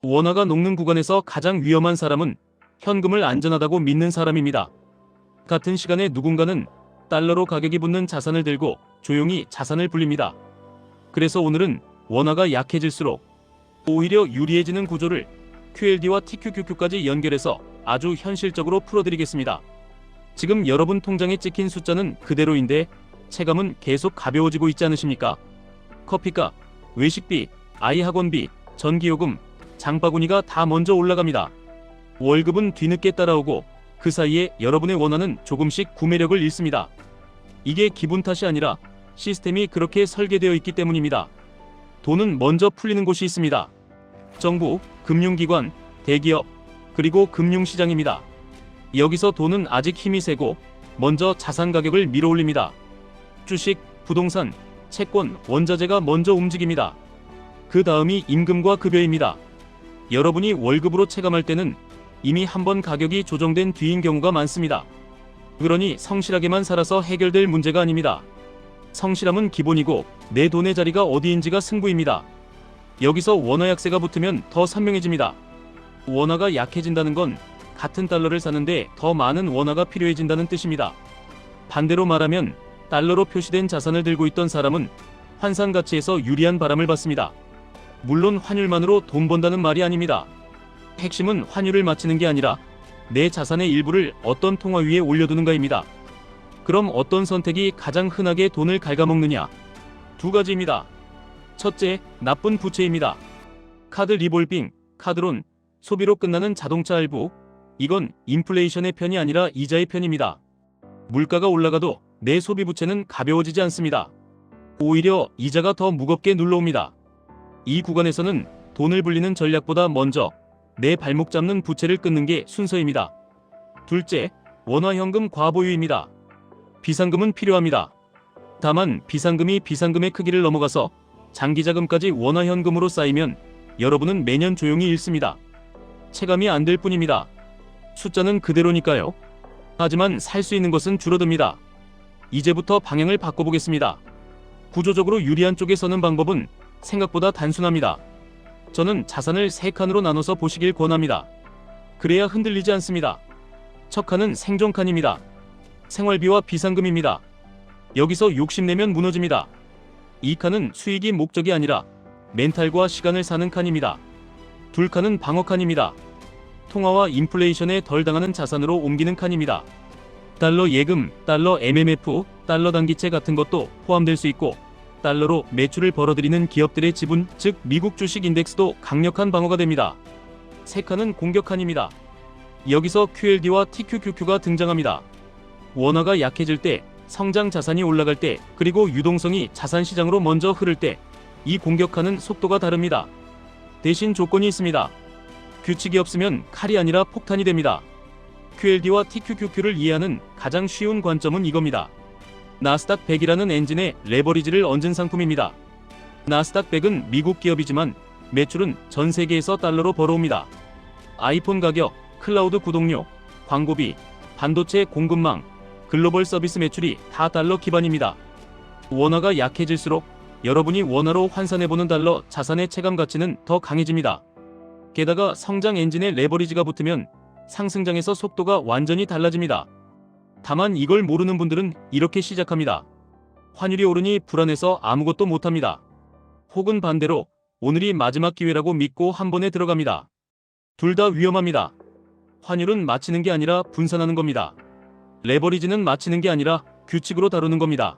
원화가 녹는 구간에서 가장 위험한 사람은 현금을 안전하다고 믿는 사람입니다. 같은 시간에 누군가는 달러로 가격이 붙는 자산을 들고 조용히 자산을 불립니다. 그래서 오늘은 원화가 약해질수록 오히려 유리해지는 구조를 QLD와 TQQQ까지 연결해서 아주 현실적으로 풀어드리겠습니다. 지금 여러분 통장에 찍힌 숫자는 그대로인데 체감은 계속 가벼워지고 있지 않으십니까? 커피값, 외식비, 아이 학원비, 전기요금, 장바구니가 다 먼저 올라갑니다. 월급은 뒤늦게 따라오고 그 사이에 여러분의 원화는 조금씩 구매력을 잃습니다. 이게 기분 탓이 아니라 시스템이 그렇게 설계되어 있기 때문입니다. 돈은 먼저 풀리는 곳이 있습니다. 정부, 금융기관, 대기업, 그리고 금융시장입니다. 여기서 돈은 아직 힘이 세고 먼저 자산 가격을 밀어올립니다. 주식, 부동산, 채권, 원자재가 먼저 움직입니다. 그 다음이 임금과 급여입니다. 여러분이 월급으로 체감할 때는 이미 한번 가격이 조정된 뒤인 경우가 많습니다. 그러니 성실하게만 살아서 해결될 문제가 아닙니다. 성실함은 기본이고 내 돈의 자리가 어디인지가 승부입니다. 여기서 원화 약세가 붙으면 더 선명해집니다. 원화가 약해진다는 건 같은 달러를 사는데 더 많은 원화가 필요해진다는 뜻입니다. 반대로 말하면 달러로 표시된 자산을 들고 있던 사람은 환산 가치에서 유리한 바람을 받습니다. 물론 환율만으로 돈 번다는 말이 아닙니다. 핵심은 환율을 맞추는 게 아니라 내 자산의 일부를 어떤 통화 위에 올려두는가입니다. 그럼 어떤 선택이 가장 흔하게 돈을 갉아먹느냐? 두 가지입니다. 첫째, 나쁜 부채입니다. 카드 리볼빙, 카드론, 소비로 끝나는 자동차 할부. 이건 인플레이션의 편이 아니라 이자의 편입니다. 물가가 올라가도 내 소비 부채는 가벼워지지 않습니다. 오히려 이자가 더 무겁게 눌러옵니다. 이 구간에서는 돈을 불리는 전략보다 먼저 내 발목 잡는 부채를 끊는 게 순서입니다. 둘째, 원화현금 과보유입니다. 비상금은 필요합니다. 다만 비상금이 비상금의 크기를 넘어가서 장기자금까지 원화현금으로 쌓이면 여러분은 매년 조용히 잃습니다. 체감이 안 될 뿐입니다. 숫자는 그대로니까요. 하지만 살 수 있는 것은 줄어듭니다. 이제부터 방향을 바꿔보겠습니다. 구조적으로 유리한 쪽에 서는 방법은 생각보다 단순합니다. 저는 자산을 3칸으로 나눠서 보시길 권합니다. 그래야 흔들리지 않습니다. 첫 칸은 생존칸입니다. 생활비와 비상금입니다. 여기서 욕심내면 무너집니다. 이 칸은 수익이 목적이 아니라 멘탈과 시간을 사는 칸입니다. 둘 칸은 방어칸입니다. 통화와 인플레이션에 덜 당하는 자산으로 옮기는 칸입니다. 달러 예금, 달러 MMF, 달러 단기채 같은 것도 포함될 수 있고 달러로 매출을 벌어들이는 기업들의 지분, 즉 미국 주식 인덱스도 강력한 방어가 됩니다. 세 칸은 공격칸입니다. 여기서 QLD와 TQQQ가 등장합니다. 원화가 약해질 때, 성장 자산이 올라갈 때, 그리고 유동성이 자산 시장으로 먼저 흐를 때, 이 공격칸은 속도가 다릅니다. 대신 조건이 있습니다. 규칙이 없으면 칼이 아니라 폭탄이 됩니다. QLD와 TQQQ를 이해하는 가장 쉬운 관점은 이겁니다. 나스닥 100이라는 엔진에 레버리지를 얹은 상품입니다. 나스닥 100은 미국 기업이지만 매출은 전 세계에서 달러로 벌어옵니다. 아이폰 가격, 클라우드 구독료, 광고비, 반도체 공급망, 글로벌 서비스 매출이 다 달러 기반입니다. 원화가 약해질수록 여러분이 원화로 환산해보는 달러 자산의 체감 가치는 더 강해집니다. 게다가 성장 엔진에 레버리지가 붙으면 상승장에서 속도가 완전히 달라집니다. 다만 이걸 모르는 분들은 이렇게 시작합니다. 환율이 오르니 불안해서 아무것도 못합니다. 혹은 반대로 오늘이 마지막 기회라고 믿고 한 번에 들어갑니다. 둘 다 위험합니다. 환율은 맞히는 게 아니라 분산하는 겁니다. 레버리지는 맞히는 게 아니라 규칙으로 다루는 겁니다.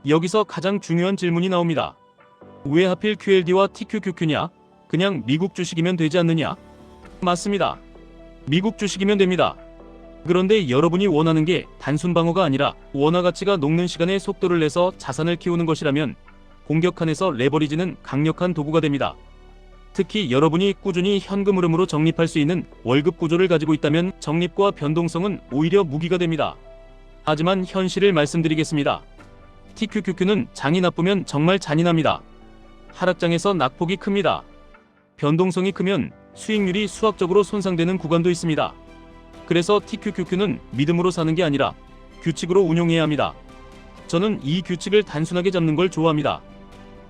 여기서 가장 중요한 질문이 나옵니다. 왜 하필 QLD와 TQQQ냐? 그냥 미국 주식이면 되지 않느냐? 맞습니다. 미국 주식이면 됩니다. 그런데 여러분이 원하는 게 단순 방어가 아니라 원화 가치가 녹는 시간에 속도를 내서 자산을 키우는 것이라면 공격칸에서 레버리지는 강력한 도구가 됩니다. 특히 여러분이 꾸준히 현금 흐름으로 적립할 수 있는 월급 구조를 가지고 있다면 적립과 변동성은 오히려 무기가 됩니다. 하지만 현실을 말씀드리겠습니다. TQQQ는 장이 나쁘면 정말 잔인합니다. 하락장에서 낙폭이 큽니다. 변동성이 크면 수익률이 수학적으로 손상되는 구간도 있습니다. 그래서 TQQQ는 믿음으로 사는 게 아니라 규칙으로 운용해야 합니다. 저는 이 규칙을 단순하게 잡는 걸 좋아합니다.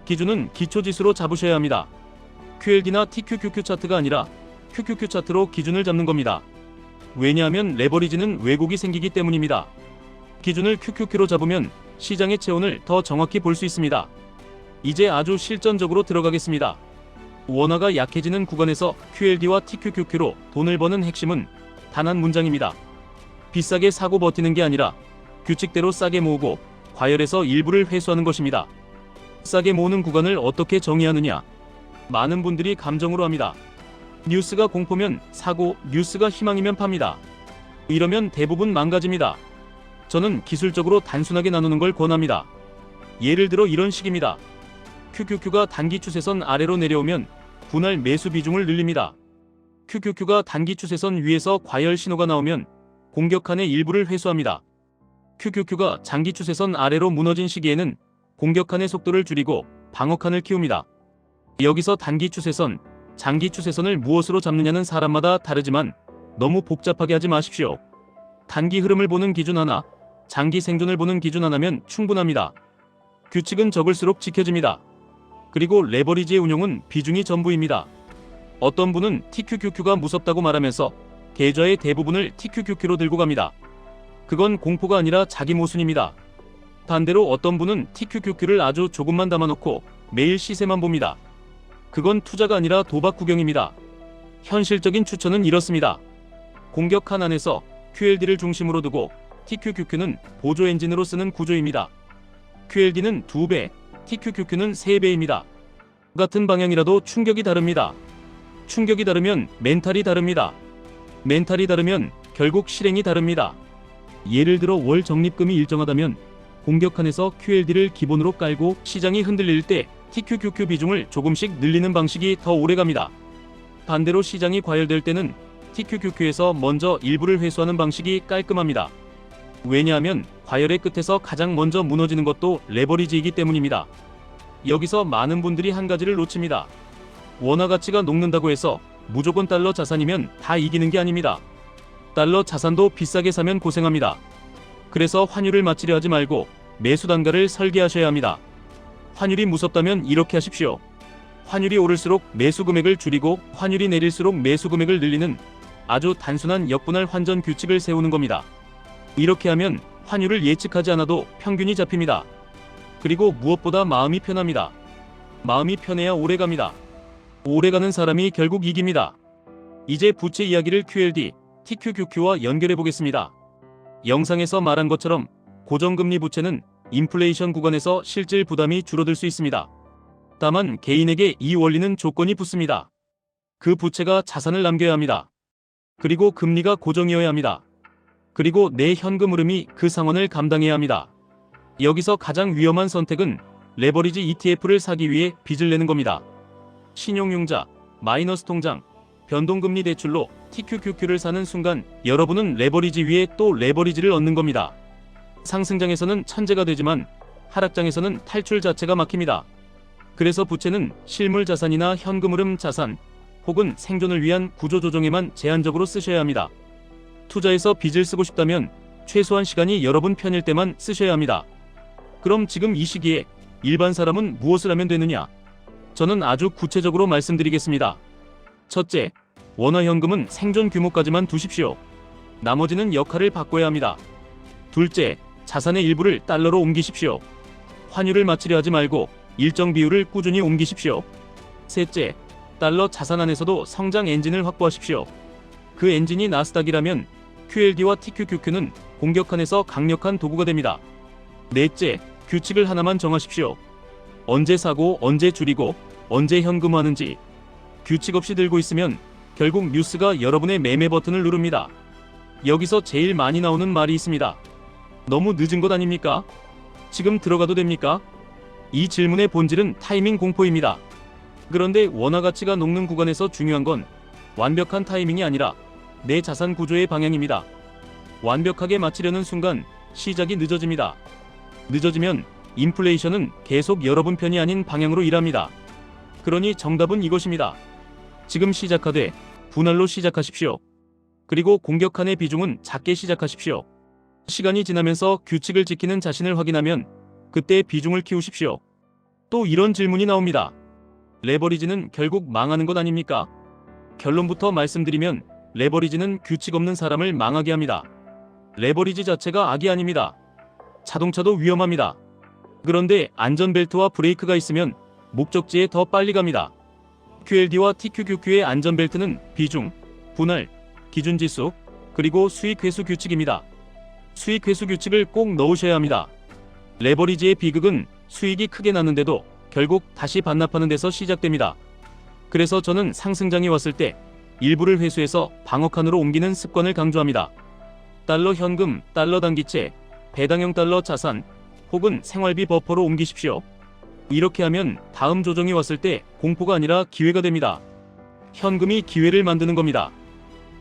기준은 기초지수로 잡으셔야 합니다. QLD나 TQQQ 차트가 아니라 QQQ 차트로 기준을 잡는 겁니다. 왜냐하면 레버리지는 왜곡이 생기기 때문입니다. 기준을 QQQ로 잡으면 시장의 체온을 더 정확히 볼 수 있습니다. 이제 아주 실전적으로 들어가겠습니다. 원화가 약해지는 구간에서 QLD와 TQQQ로 돈을 버는 핵심은 단 한 문장입니다. 비싸게 사고 버티는 게 아니라 규칙대로 싸게 모으고 과열해서 일부를 회수하는 것입니다. 싸게 모으는 구간을 어떻게 정의하느냐? 많은 분들이 감정으로 합니다. 뉴스가 공포면 사고, 뉴스가 희망이면 팝니다. 이러면 대부분 망가집니다. 저는 기술적으로 단순하게 나누는 걸 권합니다. 예를 들어 이런 식입니다. QQQ가 단기 추세선 아래로 내려오면 분할 매수 비중을 늘립니다. QQQ가 단기 추세선 위에서 과열 신호가 나오면 공격칸의 일부를 회수합니다. QQQ가 장기 추세선 아래로 무너진 시기에는 공격칸의 속도를 줄이고 방어칸을 키웁니다. 여기서 단기 추세선, 장기 추세선을 무엇으로 잡느냐는 사람마다 다르지만 너무 복잡하게 하지 마십시오. 단기 흐름을 보는 기준 하나, 장기 생존을 보는 기준 하나면 충분합니다. 규칙은 적을수록 지켜집니다. 그리고 레버리지의 운용은 비중이 전부입니다. 어떤 분은 TQQQ가 무섭다고 말하면서 계좌의 대부분을 TQQQ로 들고 갑니다. 그건 공포가 아니라 자기 모순입니다. 반대로 어떤 분은 TQQQ를 아주 조금만 담아놓고 매일 시세만 봅니다. 그건 투자가 아니라 도박 구경입니다. 현실적인 추천은 이렇습니다. 공격칸 안에서 QLD를 중심으로 두고 TQQQ는 보조 엔진으로 쓰는 구조입니다. QLD는 2배, TQQQ는 3배입니다. 같은 방향이라도 충격이 다릅니다. 충격이 다르면 멘탈이 다릅니다. 멘탈이 다르면 결국 실행이 다릅니다. 예를 들어 월 적립금이 일정하다면 공격칸에서 QLD를 기본으로 깔고 시장이 흔들릴 때 TQQQ 비중을 조금씩 늘리는 방식이 더 오래갑니다. 반대로 시장이 과열될 때는 TQQQ에서 먼저 일부를 회수하는 방식이 깔끔합니다. 왜냐하면 과열의 끝에서 가장 먼저 무너지는 것도 레버리지이기 때문입니다. 여기서 많은 분들이 한 가지를 놓칩니다. 원화 가치가 녹는다고 해서 무조건 달러 자산이면 다 이기는 게 아닙니다. 달러 자산도 비싸게 사면 고생합니다. 그래서 환율을 맞추려 하지 말고 매수 단가를 설계하셔야 합니다. 환율이 무섭다면 이렇게 하십시오. 환율이 오를수록 매수 금액을 줄이고 환율이 내릴수록 매수 금액을 늘리는 아주 단순한 역분할 환전 규칙을 세우는 겁니다. 이렇게 하면 환율을 예측하지 않아도 평균이 잡힙니다. 그리고 무엇보다 마음이 편합니다. 마음이 편해야 오래갑니다. 오래가는 사람이 결국 이깁니다. 이제 부채 이야기를 QLD, TQQQ와 연결해 보겠습니다. 영상에서 말한 것처럼 고정금리 부채는 인플레이션 구간에서 실질 부담이 줄어들 수 있습니다. 다만 개인에게 이 원리는 조건이 붙습니다. 그 부채가 자산을 남겨야 합니다. 그리고 금리가 고정이어야 합니다. 그리고 내 현금 흐름이 그 상환을 감당해야 합니다. 여기서 가장 위험한 선택은 레버리지 ETF를 사기 위해 빚을 내는 겁니다. 신용융자, 마이너스 통장, 변동금리 대출로 TQQQ를 사는 순간 여러분은 레버리지 위에 또 레버리지를 얻는 겁니다. 상승장에서는 천재가 되지만 하락장에서는 탈출 자체가 막힙니다. 그래서 부채는 실물 자산이나 현금 흐름 자산 혹은 생존을 위한 구조조정에만 제한적으로 쓰셔야 합니다. 투자에서 빚을 쓰고 싶다면 최소한 시간이 여러분 편일 때만 쓰셔야 합니다. 그럼 지금 이 시기에 일반 사람은 무엇을 하면 되느냐? 저는 아주 구체적으로 말씀드리겠습니다. 첫째, 원화 현금은 생존 규모까지만 두십시오. 나머지는 역할을 바꿔야 합니다. 둘째, 자산의 일부를 달러로 옮기십시오. 환율을 맞추려 하지 말고 일정 비율을 꾸준히 옮기십시오. 셋째, 달러 자산 안에서도 성장 엔진을 확보하십시오. 그 엔진이 나스닥이라면 QLD와 TQQQ는 공격칸에서 강력한 도구가 됩니다. 넷째, 규칙을 하나만 정하십시오. 언제 사고, 언제 줄이고, 언제 현금화하는지. 규칙 없이 들고 있으면 결국 뉴스가 여러분의 매매 버튼을 누릅니다. 여기서 제일 많이 나오는 말이 있습니다. 너무 늦은 것 아닙니까? 지금 들어가도 됩니까? 이 질문의 본질은 타이밍 공포입니다. 그런데 원화 가치가 녹는 구간에서 중요한 건 완벽한 타이밍이 아니라 내 자산 구조의 방향입니다. 완벽하게 맞추려는 순간 시작이 늦어집니다. 늦어지면 인플레이션은 계속 여러분 편이 아닌 방향으로 일합니다. 그러니 정답은 이것입니다. 지금 시작하되 분할로 시작하십시오. 그리고 공격칸의 비중은 작게 시작하십시오. 시간이 지나면서 규칙을 지키는 자신을 확인하면 그때 비중을 키우십시오. 또 이런 질문이 나옵니다. 레버리지는 결국 망하는 것 아닙니까? 결론부터 말씀드리면 레버리지는 규칙 없는 사람을 망하게 합니다. 레버리지 자체가 악이 아닙니다. 자동차도 위험합니다. 그런데 안전벨트와 브레이크가 있으면 목적지에 더 빨리 갑니다. QLD와 TQQQ의 안전벨트는 비중, 분할, 기준지수, 그리고 수익회수 규칙입니다. 수익회수 규칙을 꼭 넣으셔야 합니다. 레버리지의 비극은 수익이 크게 났는데도 결국 다시 반납하는 데서 시작됩니다. 그래서 저는 상승장이 왔을 때 일부를 회수해서 방어칸으로 옮기는 습관을 강조합니다. 달러 현금, 달러 단기채, 배당형 달러 자산, 혹은 생활비 버퍼로 옮기십시오. 이렇게 하면 다음 조정이 왔을 때 공포가 아니라 기회가 됩니다. 현금이 기회를 만드는 겁니다.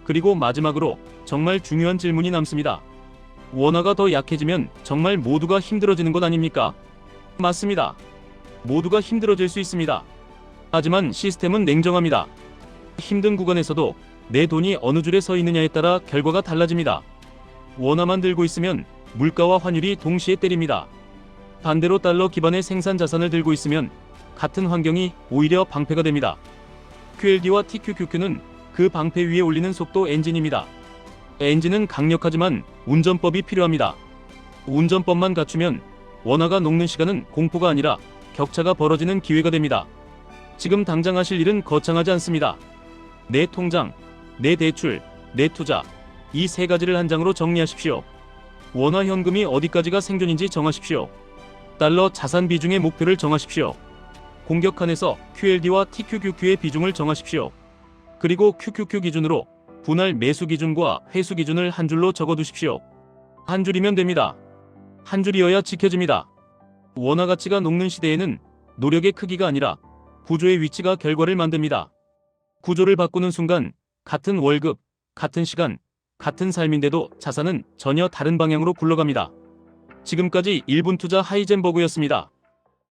그리고 마지막으로 정말 중요한 질문이 남습니다. 원화가 더 약해지면 정말 모두가 힘들어지는 것 아닙니까? 맞습니다. 모두가 힘들어질 수 있습니다. 하지만 시스템은 냉정합니다. 힘든 구간에서도 내 돈이 어느 줄에 서 있느냐에 따라 결과가 달라집니다. 원화만 들고 있으면 물가와 환율이 동시에 때립니다. 반대로 달러 기반의 생산 자산을 들고 있으면 같은 환경이 오히려 방패가 됩니다. QLD와 TQQQ는 그 방패 위에 올리는 속도 엔진입니다. 엔진은 강력하지만 운전법이 필요합니다. 운전법만 갖추면 원화가 녹는 시간은 공포가 아니라 격차가 벌어지는 기회가 됩니다. 지금 당장 하실 일은 거창하지 않습니다. 내 통장, 내 대출, 내 투자, 이 세 가지를 한 장으로 정리하십시오. 원화 현금이 어디까지가 생존인지 정하십시오. 달러 자산 비중의 목표를 정하십시오. 공격칸에서 QLD와 TQQQ의 비중을 정하십시오. 그리고 QQQ 기준으로 분할 매수 기준과 회수 기준을 한 줄로 적어두십시오. 한 줄이면 됩니다. 한 줄이어야 지켜집니다. 원화 가치가 녹는 시대에는 노력의 크기가 아니라 구조의 위치가 결과를 만듭니다. 구조를 바꾸는 순간 같은 월급, 같은 시간, 같은 삶인데도 자산은 전혀 다른 방향으로 굴러갑니다. 지금까지 1분 투자 하이젠버그였습니다.